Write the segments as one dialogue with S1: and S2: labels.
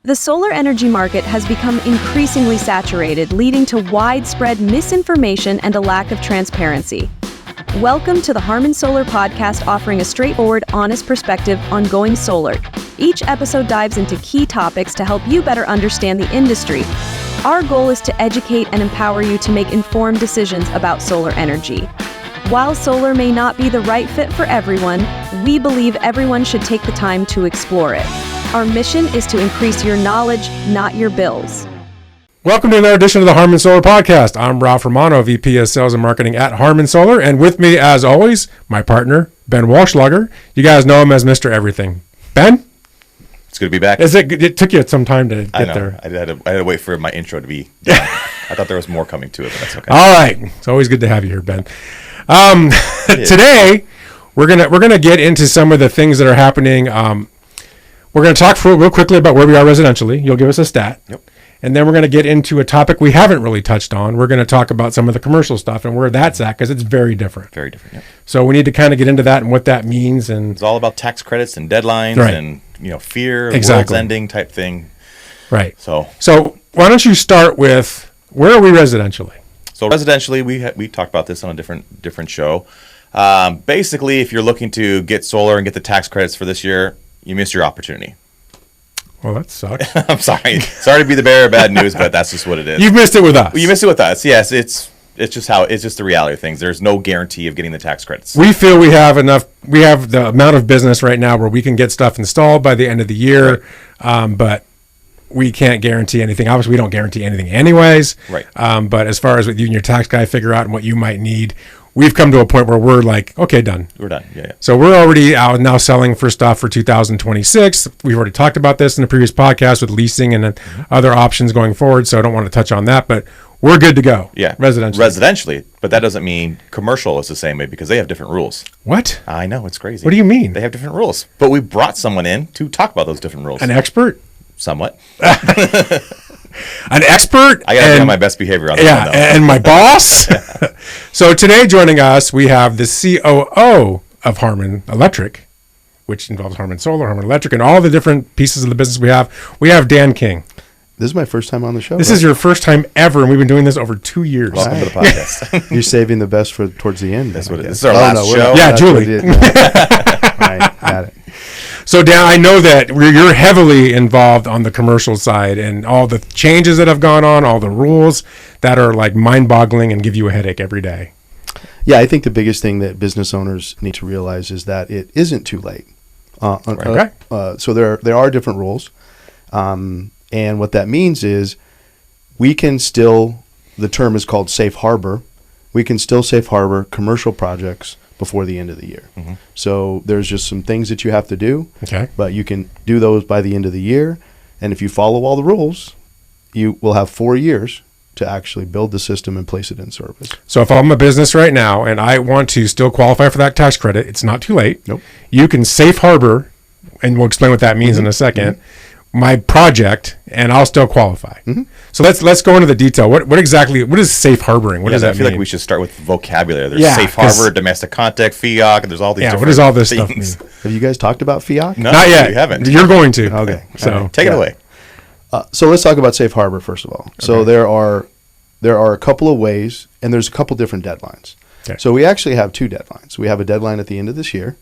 S1: The solar energy market has become increasingly saturated, leading to widespread misinformation and a lack of transparency. Welcome to the Harmon Solar Podcast, offering a straightforward, honest perspective on going solar. Each episode dives into key topics to help you better understand the industry. Our goal is to educate and empower you to make informed decisions about solar energy. While solar may not be the right fit for everyone, we believe everyone should take the time to explore it. Our mission is to increase your knowledge, not your bills.
S2: Welcome to another edition of the Harmon Solar Podcast. I'm Ralph Romano, VP of Sales and Marketing at Harmon Solar, and with me, as always, my partner, Ben Walschlager. You guys know him as Mr. Everything. Ben?
S3: It's good to be back.
S2: It took you some time to get there.
S3: I had to wait for my intro to be done. I thought there was more coming to it, but that's okay.
S2: All right. It's always good to have you here, Ben. Today, we're gonna get into some of the things that are happening. We're going to talk real quickly about where we are residentially. You'll give us a stat.
S3: Yep.
S2: And then we're going to get into a topic we haven't really touched on. We're going to talk about some of the commercial stuff and where that's at, because it's very different.
S3: Very different, yeah.
S2: So we need to kind of get into that and what that means. And
S3: it's all about tax credits and deadlines and fear,
S2: exactly.
S3: world's ending type thing.
S2: Right.
S3: So
S2: why don't you start with, where are we residentially?
S3: So residentially, we talked about this on a different show. Basically, if you're looking to get solar and get the tax credits for this year, you missed your opportunity.
S2: Well, that sucks.
S3: I'm sorry. Sorry to be the bearer of bad news, but that's just what it is.
S2: You've missed it with us.
S3: You missed it with us. Yes, it's just the reality of things. There's no guarantee of getting the tax credits.
S2: We feel we have the amount of business right now where we can get stuff installed by the end of the year, right. But we can't guarantee anything. Obviously, we don't guarantee anything anyways.
S3: Right.
S2: But as far as what you and your tax guy figure out and what you might need, we've come to a point where we're like, okay, done.
S3: We're done. Yeah.
S2: So we're already out now selling for stuff for 2026. We've already talked about this in the previous podcast with leasing and other options going forward. So I don't want to touch on that, but we're good to go.
S3: Yeah. Residentially. But that doesn't mean commercial is the same way, because they have different rules.
S2: What?
S3: I know. It's crazy.
S2: What do you mean?
S3: They have different rules. But we brought someone in to talk about those different rules.
S2: An expert?
S3: Somewhat.
S2: An expert.
S3: I gotta be on my best behavior on that one, though.
S2: And my boss. So today joining us, we have the COO of Harmon Electric, which involves Harmon Solar, Harmon Electric, and all the different pieces of the business we have. We have Dan King.
S4: This is my first time on the show.
S2: This is your first time ever, and we've been doing this over 2 years.
S3: Welcome to the podcast.
S4: You're saving the best for towards the end.
S3: That's what it is. This is our last show.
S2: Yeah, Julie.
S4: Right, got it.
S2: So, Dan, I know that you're heavily involved on the commercial side and all the changes that have gone on, all the rules that are like mind-boggling and give you a headache every day.
S4: Yeah, I think the biggest thing that business owners need to realize is that it isn't too late.
S2: Okay.
S4: So there are different rules, and what that means is we can still, the term is called safe harbor, we can still safe harbor commercial projects before the end of the year. Mm-hmm. So there's just some things that you have to do, but you can do those by the end of the year. And if you follow all the rules, you will have 4 years to actually build the system and place it in service.
S2: So if I'm a business right now and I want to still qualify for that tax credit, it's not too late.
S4: Nope.
S2: You can safe harbor, and we'll explain what that means in a second, my project, and I'll still qualify. Mm-hmm. So let's go into the detail. What is safe harboring? What does that mean?
S3: I feel like we should start with vocabulary. There's safe harbor, domestic contact, FEOC, and there's all these different
S2: what does all this
S3: things.
S2: stuff mean?
S4: Have you guys talked about FEOC?
S3: No,
S2: not yet.
S3: We haven't.
S2: You're going to.
S4: Okay.
S2: So
S3: take it away.
S4: So let's talk about safe harbor first of all. Okay. So there are a couple of ways, and there's a couple different deadlines. Okay. So we actually have 2 deadlines. We have a deadline at the end of this year,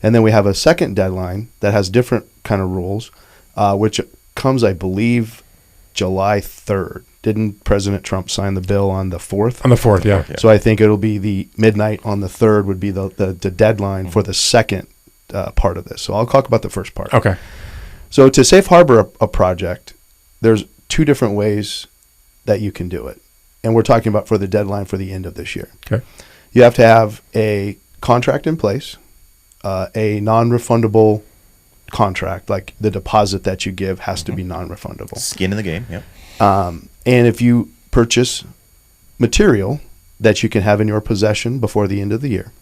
S4: and then we have a second deadline that has different kind of rules, which comes, I believe, July 3rd. Didn't President Trump sign the bill on the 4th?
S2: On the 4th, yeah.
S4: So I think it'll be the midnight on the 3rd would be the deadline for the second part of this. So I'll talk about the first part.
S2: Okay.
S4: So to safe harbor a project, there's 2 different ways that you can do it. And we're talking about for the deadline for the end of this year.
S2: Okay.
S4: You have to have a contract in place, a non-refundable contract, like the deposit that you give has to be non-refundable.
S3: Skin in the game, yep.
S4: And if you purchase material that you can have in your possession before the end of the year,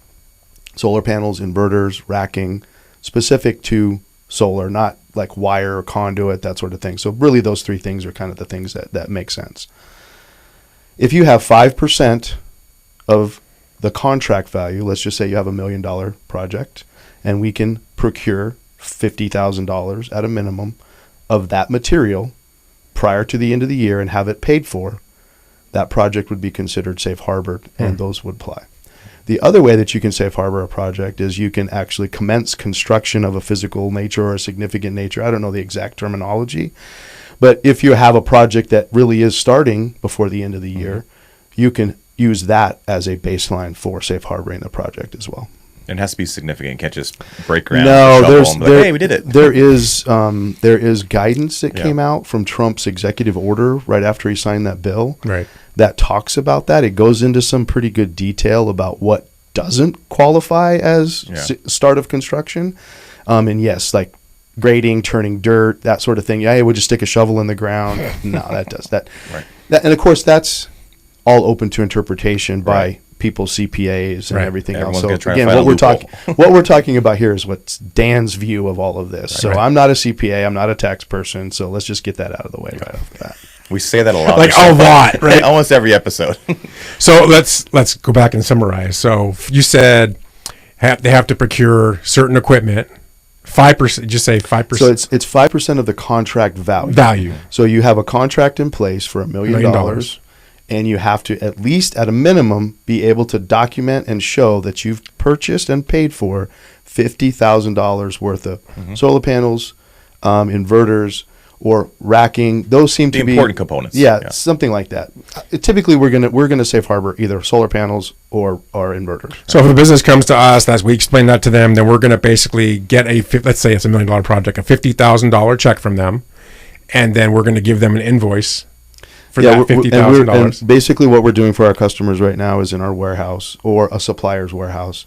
S4: solar panels, inverters, racking, specific to solar, not like wire or conduit, that sort of thing. So really those 3 things are kind of the things that make sense. If you have 5% of the contract value, let's just say you have $1 million project, and we can procure $50,000 at a minimum of that material prior to the end of the year and have it paid for, that project would be considered safe harbor, and those would apply. The other way that you can safe harbor a project is you can actually commence construction of a physical nature or a significant nature. I don't know the exact terminology, but if you have a project that really is starting before the end of the year, you can use that as a baseline for safe harboring the project as well.
S3: And it has to be significant. You can't just break ground.
S4: No,
S3: Hey, we did it.
S4: There is guidance that came out from Trump's executive order right after he signed that bill.
S2: Right.
S4: That talks about that. It goes into some pretty good detail about what doesn't qualify as start of construction. And yes, like grading, turning dirt, that sort of thing. Yeah, we'll just stick a shovel in the ground. No, that does that.
S3: Right.
S4: And of course, that's all open to interpretation by people's CPAs and everything
S3: Everyone's
S4: else. So
S3: again,
S4: what we're talking about here is what's Dan's view of all of this. So I'm not a CPA, I'm not a tax person. So let's just get that out of the way right off the bat.
S3: We say that a lot.
S2: Like a lot, right?
S3: Almost every episode.
S2: So let's go back and summarize. So you said they have to procure certain equipment. 5%, just say 5%.
S4: So it's 5% of the contract value. So you have a contract in place for $1 million. And you have to, at least at a minimum, be able to document and show that you've purchased and paid for $50,000 worth of solar panels, inverters, or racking. Those seem to be
S3: important components.
S4: Yeah, something like that. Typically, we're gonna safe harbor either solar panels or inverters.
S2: So if a business comes to us, as we explain that to them, then we're going to basically get let's say it's $1 million project, a $50,000 check from them, and then we're going to give them an invoice for that $50,000.
S4: And basically what we're doing for our customers right now is in our warehouse or a supplier's warehouse.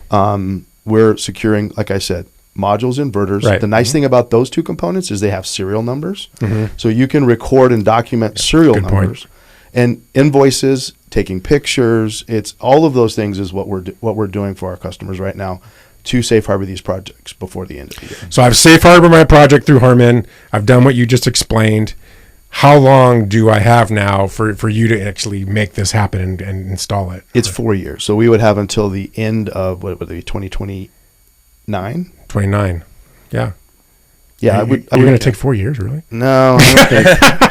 S4: We're securing, like I said, modules, inverters.
S2: Right.
S4: The nice thing about those two components is they have serial numbers. So you can record and document serial numbers. And invoices, taking pictures, it's all of those things is what we're doing for our customers right now to safe harbor these projects before the end of the year.
S2: So I've safe harbored my project through Harmon. I've done what you just explained. How long do I have now for you to actually make this happen and install it?
S4: It's 4 years. So we would have until the end of, what would it be, 2029?
S2: 29. Yeah.
S4: Yeah,
S2: You're going to take 4 years, really?
S4: No, I don't think.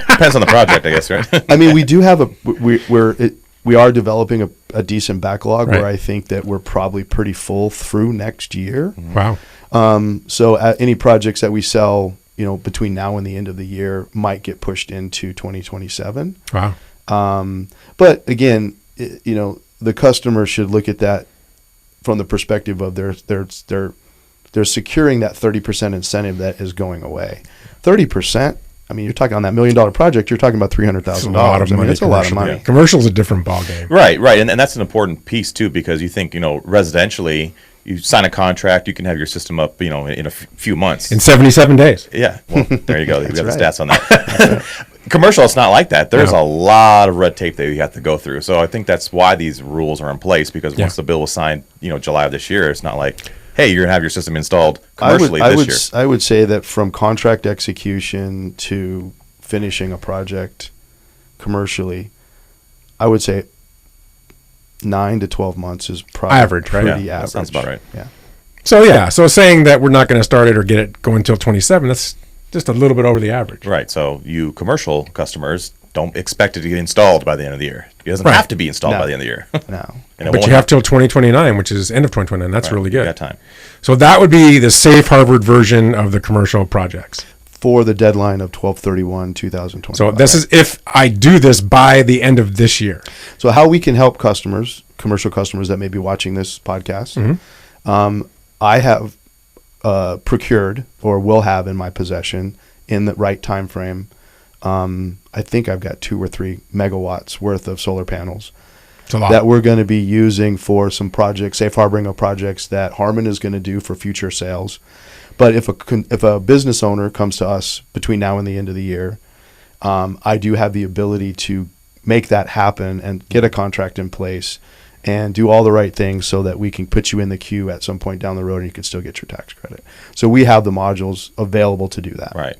S3: Depends on the project, I guess, right?
S4: I mean, we do have we are developing a decent backlog where I think that we're probably pretty full through next year.
S2: Wow.
S4: So any projects that we sell, between now and the end of the year might get pushed into 2027.
S2: Wow.
S4: But again, the customer should look at that from the perspective of they're securing that 30% incentive that is going away. 30%. I mean, you're talking on that $1 million project. You're talking about $300,000. It's a lot of money.
S2: Yeah. Commercial is a different ballgame.
S3: Right, and that's an important piece too, because you think residentially. You sign a contract, you can have your system up, in a few months.
S2: In 77 days.
S3: Yeah. Well, there you go. You got the stats on that. Commercial, it's not like that. There's a lot of red tape that you have to go through. So I think that's why these rules are in place, because once the bill was signed, July of this year, it's not like, hey, you're going to have your system installed commercially this year.
S4: I would say that from contract execution to finishing a project commercially, I would say 9 to 12 months is probably
S2: average, right?
S4: Pretty
S3: average. That sounds about right.
S4: Yeah.
S2: So saying that we're not going to start it or get it going until 27, that's just a little bit over the average.
S3: Right. So you commercial customers don't expect it to get installed by the end of the year. It doesn't have to be installed by the end of the year.
S4: No.
S2: But you have till 2029, which is end of 2029. That's really good.
S3: You got time.
S2: So that would be the safe harbored version of the commercial projects.
S4: For the deadline of 12/31/2025.
S2: So this is if I do this by the end of this year.
S4: So how we can help customers, commercial customers that may be watching this podcast, I have procured or will have in my possession in the right time frame. I think I've got 2 or 3 megawatts worth of solar panels that we're going to be using for some projects, safe harboring of projects that Harmon is going to do for future sales. But if a business owner comes to us between now and the end of the year, I do have the ability to make that happen and get a contract in place and do all the right things so that we can put you in the queue at some point down the road and you can still get your tax credit. So we have the modules available to do that.
S3: Right.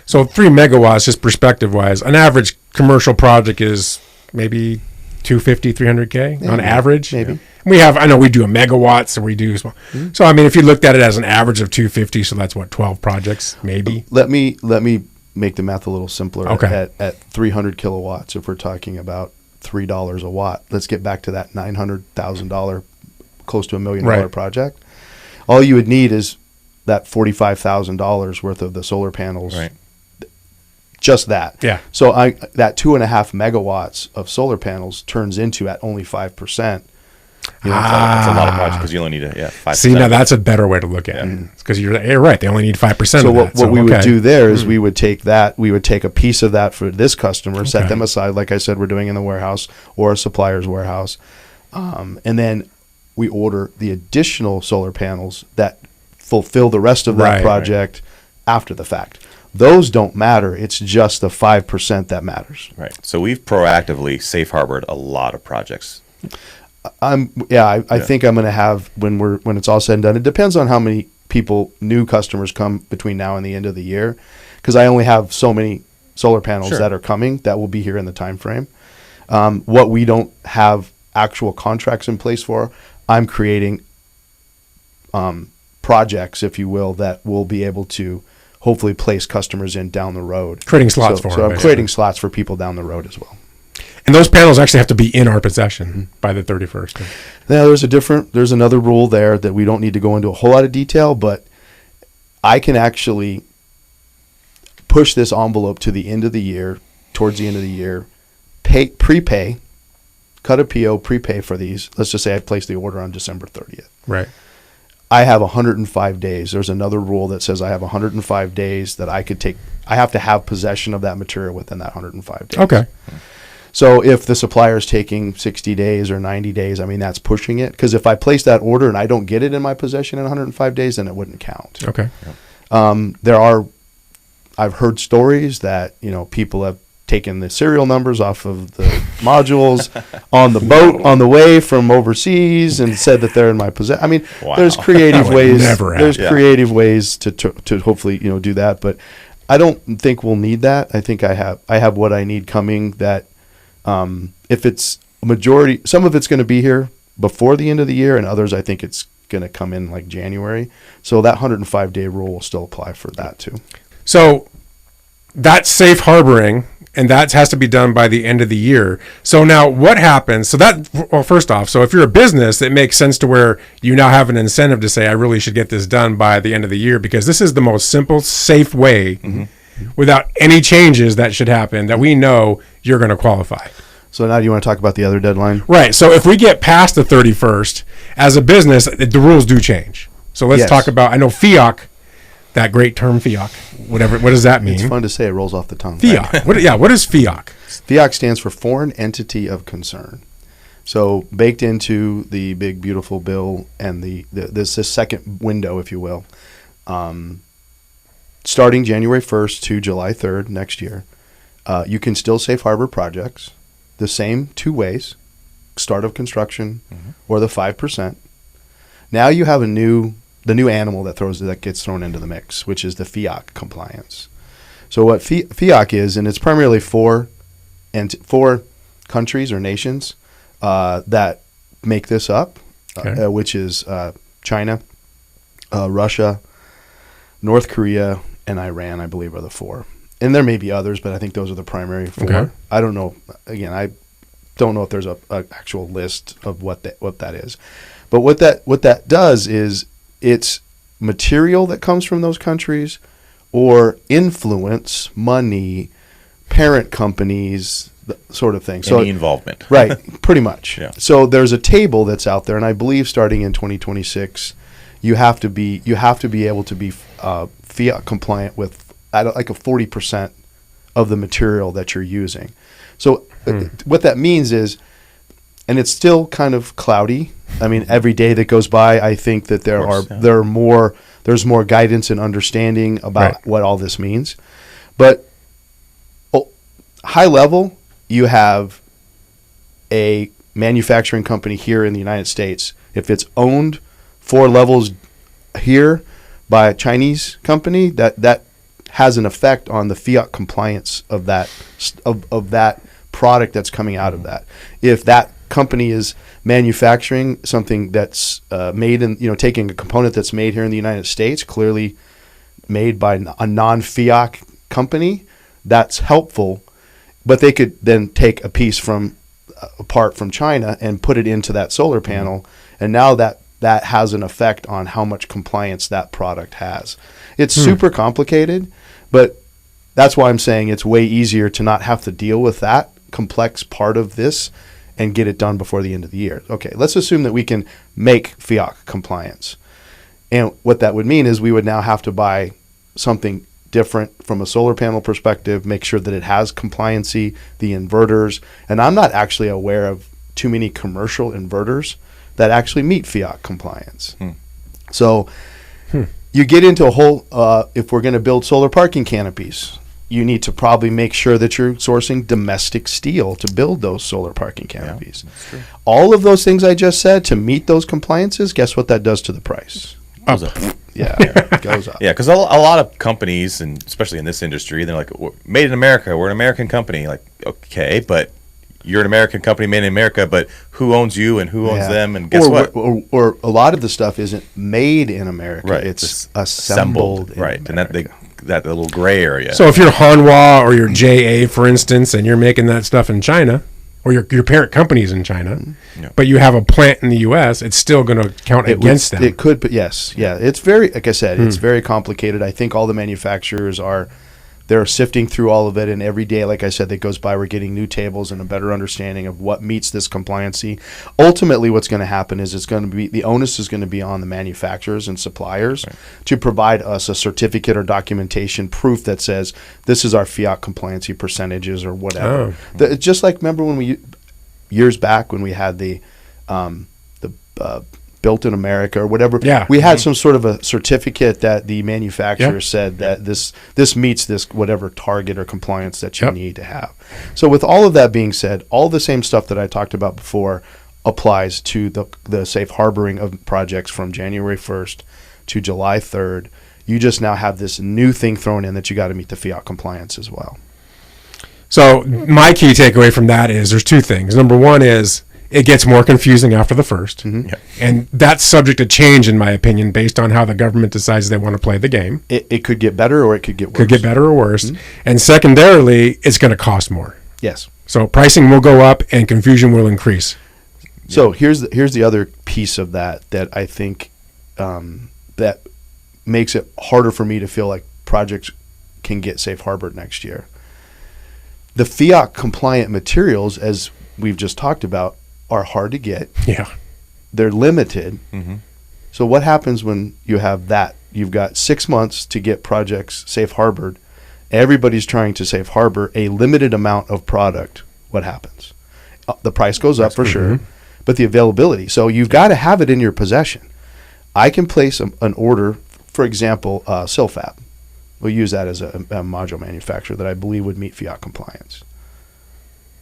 S2: So 3 megawatts, just perspective-wise, an average commercial project is maybe 250, 300K on average.
S4: Maybe.
S2: I know we do a megawatt, so we do. So, I mean, if you looked at it as an average of 250, so that's what, 12 projects, maybe?
S4: Let me make the math a little simpler.
S2: Okay.
S4: At 300 kilowatts, if we're talking about $3 a watt, let's get back to that $900,000, close to $1 million project. All you would need is that $45,000 worth of the solar panels.
S3: Right.
S4: Just that.
S2: Yeah.
S4: So that 2.5 megawatts of solar panels turns into at only 5%.
S3: That's a lot of projects because you only need 5%.
S2: See, now that's a better way to look at it. Because you're right. They only need 5%
S4: So
S2: of that.
S4: what we would do there is we would take a piece of that for this customer, set them aside, like I said, we're doing in the warehouse or a supplier's warehouse. And then we order the additional solar panels that fulfill the rest of that project after the fact. Those don't matter. It's just the 5% that matters.
S3: Right. So we've proactively safe harbored a lot of projects.
S4: I think I'm going to have when it's all said and done. It depends on how many new customers come between now and the end of the year, because I only have so many solar panels that are coming that will be here in the time frame. What we don't have actual contracts in place for, I'm creating projects, if you will, that will be able to hopefully place customers in down the road.
S2: Creating slots for them.
S4: So I'm creating slots for people down the road as well.
S2: And those panels actually have to be in our possession by the 31st.
S4: Now, there's another rule there that we don't need to go into a whole lot of detail, but I can actually push this envelope to the end of the year, towards the end of the year, prepay, cut a PO, prepay for these. Let's just say I placed the order on December 30th.
S2: Right.
S4: I have 105 days. There's another rule that says I have 105 days that I could take. I have to have possession of that material within that 105 days.
S2: Okay.
S4: So if the supplier is taking 60 days or 90 days, I mean, that's pushing it. Because if I place that order and I don't get it in my possession in 105 days, then it wouldn't count.
S2: Okay.
S4: I've heard stories that, people have taken the serial numbers off of the modules on the boat on the way from overseas and said that they're in my possession. I mean, there's creative ways. There's creative ways to hopefully do that, but I don't think we'll need that. I think I have what I need coming. That if it's a majority, some of it's going to be here before the end of the year, and others I think it's going to come in like January. So that 105-day rule will still apply for that too.
S2: So that's safe harboring. And that has to be done by the end of the year. So now what happens? First off, so if you're a business, it makes sense to where you now have an incentive to say, I really should get this done by the end of the year, because this is the most simple, safe way without any changes that should happen that we know you're going to qualify.
S4: So now do you want to talk about the other deadline?
S2: Right. So if we get past the 31st, as a business, the rules do change. So let's talk about, I know FEOC, that great term FEOC, whatever. What does that mean?
S4: It's fun to say. It rolls off the tongue.
S2: FEOC. Right? What is FEOC?
S4: FEOC stands for Foreign Entity of Concern. So baked into the big beautiful bill and this second window, if you will, starting January 1st to July 3rd next year, you can still safe harbor projects the same two ways: start of construction or the 5%. Now you have the new animal that gets thrown into the mix, which is the FEOC compliance. So what FEOC is, and it's primarily four countries or nations that make this up, which is China, Russia, North Korea, and Iran, I believe, are the four. And there may be others, but I think those are the primary four. Okay. I don't know. Again, I don't know if there's a actual list of what that is. But what that does is it's material that comes from those countries or influence, money, parent companies, sort of thing.
S3: So any involvement.
S4: Right, pretty much. Yeah. So there's a table that's out there, and I believe starting in 2026, you have to be able to be FEOC compliant with like a 40% of the material that you're using. So what that means is, and it's still kind of cloudy. I mean, every day that goes by, I think that there's more guidance and understanding about what all this means. But high level, you have a manufacturing company here in the United States. If it's owned 4 levels here by a Chinese company, that has an effect on the FEOC compliance of that product that's coming out of that. If that company is manufacturing something that's made in, taking a component that's made here in the United States, clearly made by a non-FEOC company, that's helpful. But they could then take a piece from apart from China and put it into that solar panel, and now that has an effect on how much compliance that product has. It's super complicated, but that's why I'm saying it's way easier to not have to deal with that complex part of this and get it done before the end of the year. Okay, let's assume that we can make FEOC compliance. And what that would mean is we would now have to buy something different from a solar panel perspective, make sure that it has compliancy, the inverters. And I'm not actually aware of too many commercial inverters that actually meet FEOC compliance. So you get into a whole, if we're going to build solar parking canopies, you need to probably make sure that you're sourcing domestic steel to build those solar parking canopies.
S3: That's true.
S4: All of those things I just said to meet those compliances, guess what that does to the price?
S3: Up.
S4: Yeah, it goes up.
S3: Yeah, because a lot of companies, and especially in this industry, they're like, made in America, we're an American company. Like, okay, but you're an American company made in America, but who owns you and who owns them? And guess what?
S4: Or a lot of the stuff isn't made in America.
S3: Right.
S4: It's assembled in
S3: right.
S4: America.
S3: And that little gray area.
S2: So if you're Hanwha or you're JA, for instance, and you're making that stuff in China, or your parent company's in China, but you have a plant in the U.S., it's still going to count against them.
S4: It could, but yes. Yeah. It's very, like I said, it's very complicated. I think all the manufacturers they're sifting through all of it, and every day, like I said, that goes by, we're getting new tables and a better understanding of what meets this compliancy. Ultimately, what's going to happen is the onus is going to be on the manufacturers and suppliers to provide us a certificate or documentation proof that says this is our FEOC compliancy percentages or whatever. Just like, remember years back when we had the Built in America or whatever. Yeah. We had some sort of a certificate that the manufacturer said that this meets this whatever target or compliance that you need to have. So with all of that being said, all the same stuff that I talked about before applies to the safe harboring of projects from January 1st to July 3rd. You just now have this new thing thrown in that you got to meet the FEOC compliance as well.
S2: So my key takeaway from that is there's two things. Number one is it gets more confusing after the first. And that's subject to change, in my opinion, based on how the government decides they want to play the game.
S4: It could get better or it could get worse.
S2: Could get better or worse. And secondarily, it's going to cost more.
S4: Yes.
S2: So pricing will go up and confusion will increase.
S4: So here's the other piece of that I think that makes it harder for me to feel like projects can get safe harbored next year. The FEOC compliant materials, as we've just talked about, are hard to get.
S2: Yeah.
S4: They're limited. So what happens when you have that? You've got 6 months to get projects safe harbored. Everybody's trying to safe harbor a limited amount of product. What happens? The price goes up for sure, but the availability. So you've got to have it in your possession. I can place an order, for example, Silfab. We'll use that as a module manufacturer that I believe would meet FEOC compliance.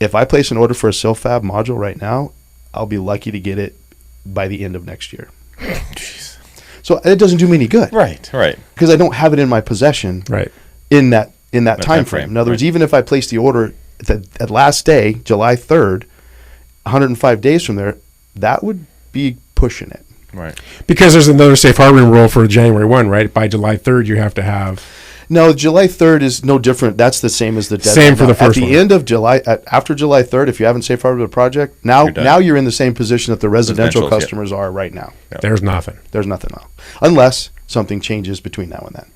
S4: If I place an order for a Silfab module right now, I'll be lucky to get it by the end of next year.
S2: Jeez.
S4: So it doesn't do me any good.
S3: Right.
S4: Because I don't have it in my possession in that time frame. In other words, even if I place the order at last day, July 3rd, 105 days from there, that would be pushing it.
S3: Right.
S2: Because there's another safe harboring rule for January 1, right? By July 3rd, you have to have...
S4: No, July 3rd is no different. That's the same as the deadline.
S2: Same for the first one.
S4: At the end of July, after July 3rd, if you haven't safe harbored the project, now you're in the same position that the residential customers are right now.
S2: Yep. There's nothing.
S4: There's nothing else. Unless something changes between now and then.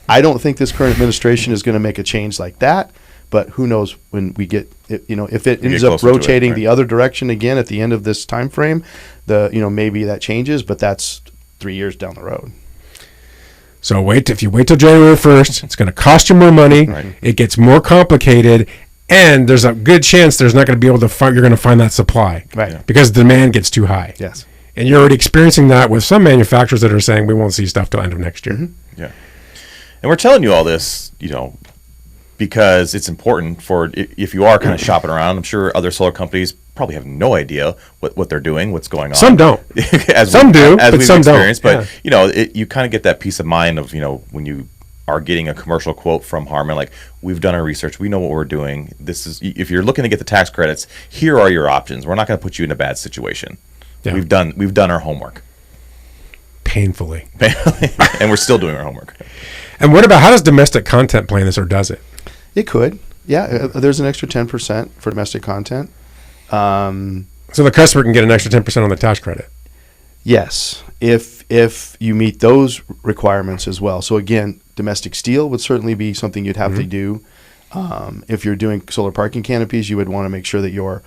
S4: I don't think this current administration is going to make a change like that, but who knows when we get, if it ends up rotating the other direction again at the end of this time frame, maybe that changes, but that's 3 years down the road.
S2: So if you wait till January 1st, it's going to cost you more money. Right. It gets more complicated, and there's a good chance there's not going to be able to find. You're going to find that supply,
S4: right?
S2: Because demand gets too high.
S4: Yes,
S2: and you're already experiencing that with some manufacturers that are saying we won't see stuff till end of next year.
S3: Yeah, and we're telling you all this, because it's important for if you are kind of shopping around. I'm sure other solar companies probably have no idea what they're doing, what's going on.
S2: Some don't. Some do, but some don't.
S3: But you kind of get that peace of mind of when you are getting a commercial quote from Harmon, like, we've done our research, we know what we're doing. This is, if you're looking to get the tax credits, here are your options. We're not going to put you in a bad situation.
S2: Yeah.
S3: We've done our homework.
S2: Painfully.
S3: And we're still doing our homework.
S2: And what about, how does domestic content play in this, or does it?
S4: It could. Yeah, there's an extra 10% for domestic content.
S2: So the customer can get an extra 10% on the tax credit?
S4: Yes, if you meet those requirements as well. So again, domestic steel would certainly be something you'd have to do. If you're doing solar parking canopies, you would want to make sure that your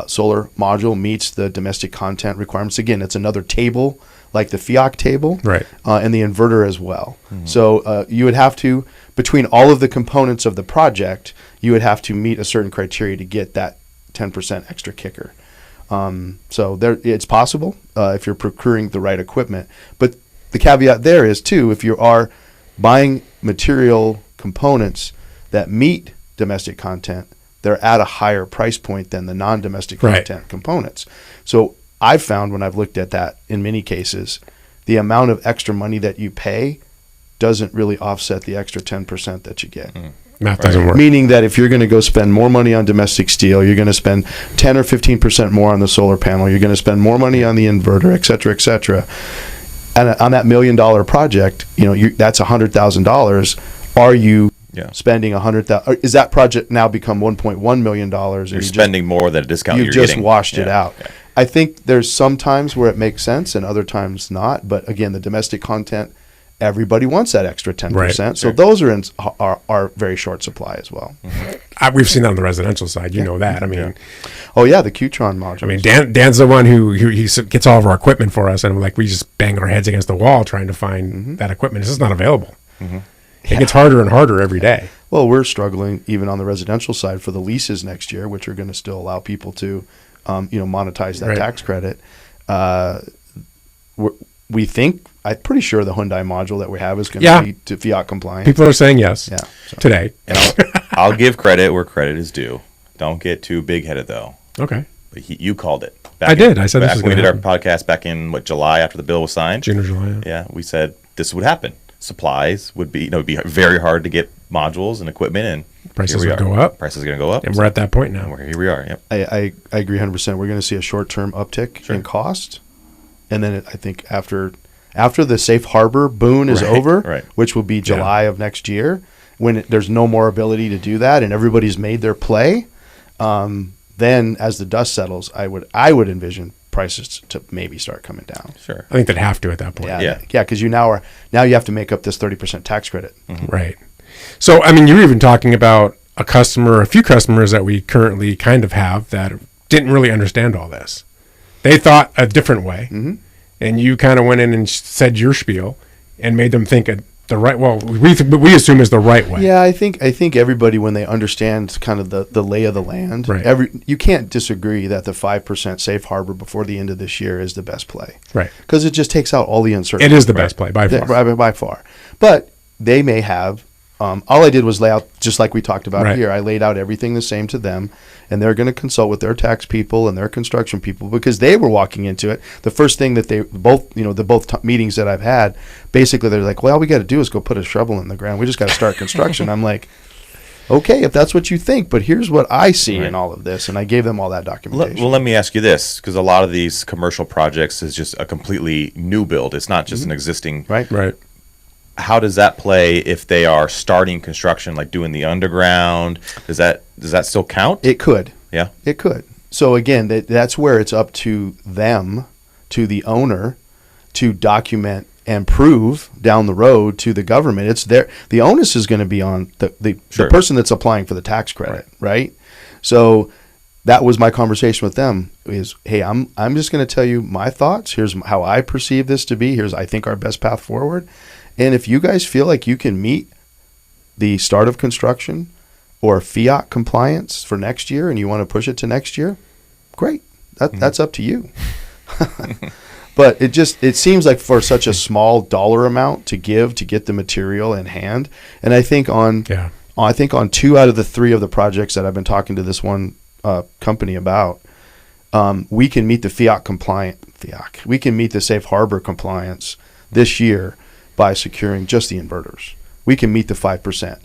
S4: solar module meets the domestic content requirements. Again, it's another table, like the FEOC table,
S2: right,
S4: and the inverter as well. So you would have to, between all of the components of the project, you would have to meet a certain criteria to get that 10% extra kicker. So there, it's possible if you're procuring the right equipment. But the caveat there is, too, if you are buying material components that meet domestic content, they're at a higher price point than the non-domestic content components. So I've found, when I've looked at that in many cases, the amount of extra money that you pay doesn't really offset the extra 10% that you get.
S2: Math doesn't work.
S4: Meaning that if you're going to go spend more money on domestic steel, you're going to spend 10 or 15% more on the solar panel, you're going to spend more money on the inverter, et cetera, et cetera. And on that $1 million project, that's $100,000. Are you spending $100,000? Is that project now become $1.1 million?
S3: You're spending more than a discount you're
S4: just
S3: getting.
S4: Washed it out. Yeah. I think there's some times where it makes sense and other times not. But again, the domestic content, everybody wants that extra 10%. Right. So those are very short supply as well.
S2: We've seen that on the residential side. You know that. I mean,
S4: oh yeah, the Qtron module.
S2: I mean, Dan's the one who he gets all of our equipment for us, and we just bang our heads against the wall trying to find that equipment. It's just not available. It gets harder and harder every day. Well,
S4: we're struggling even on the residential side for the leases next year, which are going to still allow people to, monetize that tax credit. We think, I'm pretty sure the Hyundai module that we have is going to be to FEOC compliant.
S2: People are saying yes today.
S3: And I'll give credit where credit is due. Don't get too big-headed, though.
S2: Okay.
S3: But you called it.
S2: I did. I said this was
S3: when we did
S2: happen.
S3: our podcast back in, July after the bill was signed?
S2: June or July.
S3: Yeah, we said this would happen. Supplies would be, it'd be very hard to get modules and equipment, and
S2: prices would go up.
S3: Prices are going to go up.
S2: And we're at that point now.
S3: Here we are, yep.
S4: I agree 100%. We're going to see a short-term uptick in cost. And then I think after the safe harbor boon is over, which will be July of next year, when there's no more ability to do that and everybody's made their play, then as the dust settles, I would envision prices to maybe start coming down.
S3: Sure.
S2: I think they'd have to at that point.
S4: Yeah, because now you have to make up this 30% tax credit.
S2: Right. So, I mean, you're even talking about a few customers that we currently kind of have that didn't really understand all this. They thought a different way. And you kind of went in and said your spiel and made them think the right. Well, we assume is the right way.
S4: Yeah, I think everybody, when they understand kind of the lay of the land, you can't disagree that the 5% safe harbor before the end of this year is the best play,
S2: right?
S4: Because it just takes out all the uncertainty.
S2: It is the best play by far.
S4: By far, but they may have. All I did was lay out, just like we talked about here. I laid out everything the same to them, and they're going to consult with their tax people and their construction people because they were walking into it. The first thing that they both, meetings that I've had, basically they're like, well, all we got to do is go put a shovel in the ground. We just got to start construction. I'm like, okay, if that's what you think, but here's what I see in all of this. And I gave them all that documentation.
S3: Well, let me ask you this, because a lot of these commercial projects is just a completely new build. It's not just an existing.
S2: Right.
S3: How does that play if they are starting construction, like doing the underground? Does that still count?
S4: It could.
S3: Yeah.
S4: It could. So again, that's where it's up to them, to the owner, to document and prove down the road to the government. It's there. The onus is going to be on the person that's applying for the tax credit, right? So that was my conversation with them is, hey, I'm just going to tell you my thoughts. Here's how I perceive this to be. Here's, I think, our best path forward. And if you guys feel like you can meet the start of construction or FEOC compliance for next year and you want to push it to next year, great. That's up to you. But it seems like for such a small dollar amount to get the material in hand. And I think on 2 out of the 3 of the projects that I've been talking to this one company about, we can meet the FEOC. We can meet the safe harbor compliance this year by securing just the inverters. we can meet the 5%.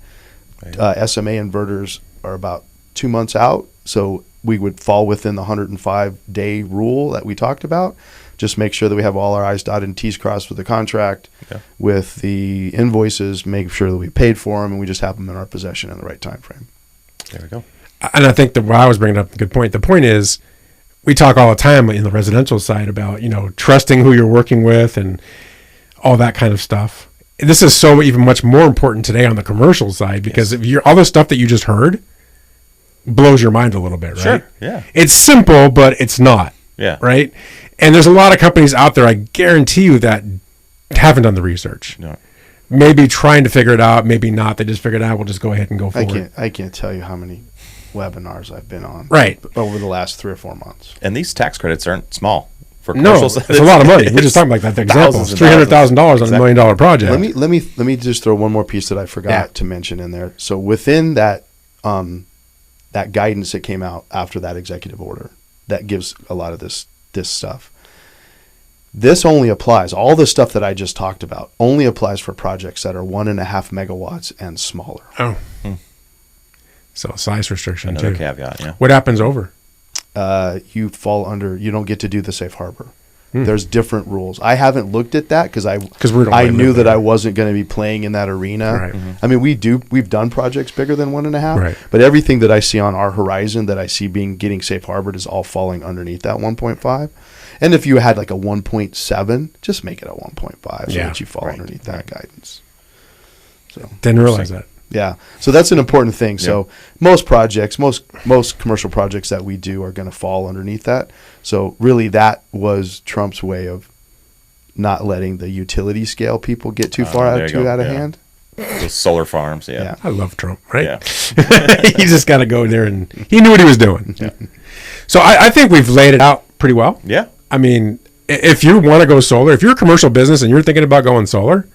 S4: SMA inverters are about 2 months out, so we would fall within the 105-day rule that we talked about. Just make sure that we have all our I's dotted and T's crossed with the contract, with the invoices, make sure that we paid for them, and we just have them in our possession in the right time frame.
S3: There we go.
S2: And I think that what I was bringing up, a good point. The point is, we talk all the time in the residential side about, trusting who you're working with and all that kind of stuff. This is so even much more important today on the commercial side, because if you're all the stuff that you just heard blows your mind a little bit, right?
S3: Sure. Yeah.
S2: It's simple, but it's not.
S3: Yeah.
S2: Right. And there's a lot of companies out there, I guarantee you, that haven't done the research.
S3: No.
S2: Maybe trying to figure it out, maybe not. They just figured out, we'll just go ahead and go forward.
S4: I can't tell you how many webinars I've been on over the last 3 or 4 months.
S3: And these tax credits aren't small for commercial.
S2: No, it's a lot of money. We're just talking about that example. It's $300,000 on $1 million project.
S4: Let me just throw one more piece that I forgot to mention in there. So within that that guidance that came out after that executive order that gives a lot of this stuff. This only applies, all the stuff that I just talked about only applies for projects that are 1.5 megawatts and smaller.
S2: Oh. So size restriction.
S3: Another
S2: too.
S3: caveat, yeah.
S2: What happens over?
S4: You fall under, you don't get to do the safe harbor. There's different rules. I haven't looked at that because I knew that I wasn't going to be playing in that arena.
S2: Right. Mm-hmm.
S4: I mean, we've done projects bigger than 1.5,
S2: right.
S4: But everything that I see on our horizon that I see getting safe harbored is all falling underneath that 1.5. And if you had like a 1.7, just make it a 1.5 so that you fall underneath that guidance. So
S2: didn't realize that.
S4: Yeah. So that's an important thing. So most projects, most commercial projects that we do are going to fall underneath that. So really that was Trump's way of not letting the utility scale people get too far out of hand.
S3: Those solar farms,
S2: I love Trump, right?
S3: Yeah.
S2: He just got to go there, and he knew what he was doing. Yeah. So I think we've laid it out pretty well.
S3: Yeah.
S2: I mean, if you want to go solar, if you're a commercial business and you're thinking about going solar,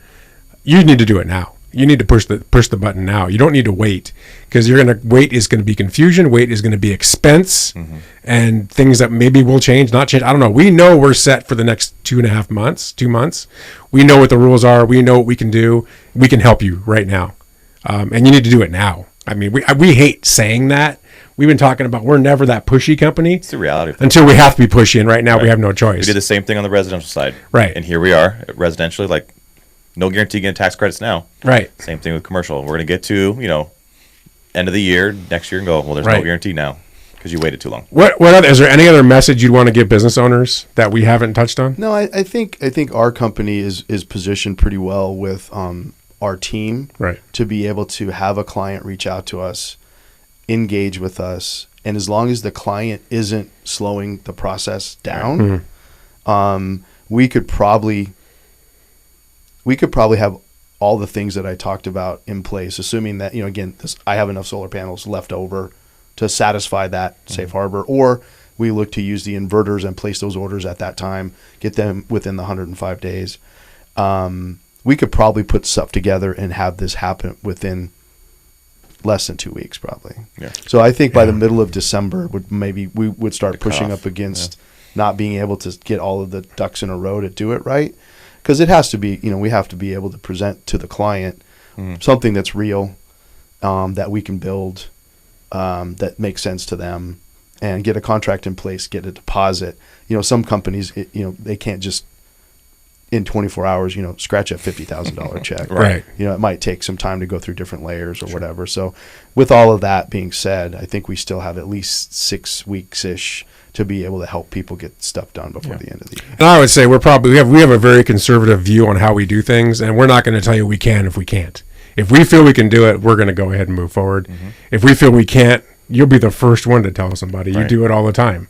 S2: you need to do it now. You need to push the button now. You don't need to wait, because wait is going to be confusion. Wait is going to be expense, and things that maybe will change, not change. I don't know. We know we're set for the next 2.5 months, 2 months. We know what the rules are. We know what we can do. We can help you right now, and you need to do it now. I mean, we hate saying that. We've been talking about we're never that pushy company.
S3: It's the reality.
S2: Until we have to be pushy, and right now we have no choice.
S3: We did the same thing on the residential side.
S2: Right.
S3: And here we are, residentially, like, no guarantee getting tax credits now.
S2: Right.
S3: Same thing with commercial. We're going to get to, end of the year, next year, and go, well, there's no guarantee now because you waited too long.
S2: Is there any other message you'd want to give business owners that we haven't touched on?
S4: No, I think our company is positioned pretty well with our team to be able to have a client reach out to us, engage with us, and as long as the client isn't slowing the process down, we could probably have all the things that I talked about in place, assuming that, again, I have enough solar panels left over to satisfy that safe harbor, or we look to use the inverters and place those orders at that time, get them within the 105 days. We could probably put stuff together and have this happen within less than 2 weeks, probably. Yeah. So I think by the middle of December, we would start pushing up against not being able to get all of the ducks in a row to do it right. Because it has to be, we have to be able to present to the client something that's real, that we can build, that makes sense to them, and get a contract in place, get a deposit. Some companies, they can't just in 24 hours, scratch a $50,000 check.
S2: Right.
S4: It might take some time to go through different layers or whatever. So with all of that being said, I think we still have at least 6 weeks-ish to be able to help people get stuff done before the end of the year.
S2: And I would say we have a very conservative view on how we do things, and we're not going to tell you we can if we can't. If we feel we can do it, we're going to go ahead and move forward. If we feel we can't, you'll be the first one to tell somebody. You do it all the time.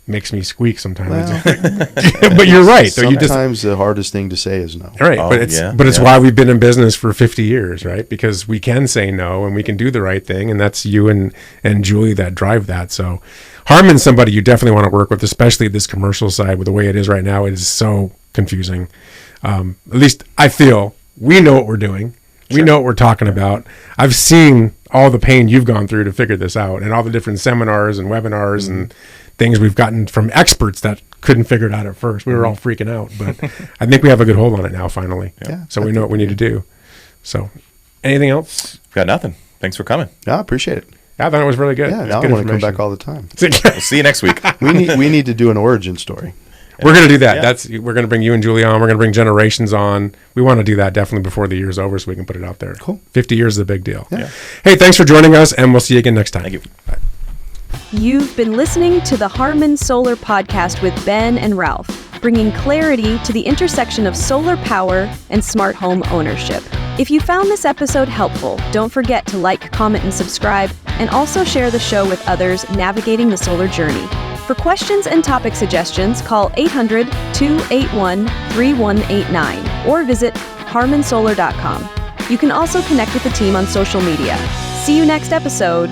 S2: Makes me squeak sometimes. But you're right.
S4: Sometimes the hardest thing to say is no.
S2: Right, but it's why we've been in business for 50 years, right? Because we can say no and we can do the right thing, and that's you and Julie that drive that. So Harmon's somebody you definitely want to work with, especially this commercial side. With the way it is right now, it is so confusing. At least I feel we know what we're doing. We know what we're talking about. I've seen all the pain you've gone through to figure this out, and all the different seminars and webinars and things we've gotten from experts that couldn't figure it out at first. We were all freaking out, but I think we have a good hold on it now finally. So we know what we need to do. So, anything else?
S3: Got nothing. Thanks for coming.
S4: I appreciate it.
S2: I thought it was really good.
S4: Yeah,
S2: It's
S4: now I
S2: good
S4: want to come
S2: information.
S4: back all the time.
S3: We'll see you next week.
S4: We need to do an origin story.
S2: We're going to do that.
S3: Yeah.
S2: We're going to bring you and Julie on. We're going to bring Generations on. We want to do that definitely before the year's over so we can put it out there.
S4: Cool.
S2: 50 years is a big deal.
S4: Yeah.
S2: Hey, thanks for joining us, and we'll see you again next time.
S3: Thank you.
S2: Bye.
S1: You've been listening to the Harmon Solar Podcast with Ben and Ralph, bringing clarity to the intersection of solar power and smart home ownership. If you found this episode helpful, don't forget to like, comment, and subscribe, and also share the show with others navigating the solar journey. For questions and topic suggestions, call 800-281-3189 or visit harmonsolar.com. You can also connect with the team on social media. See you next episode.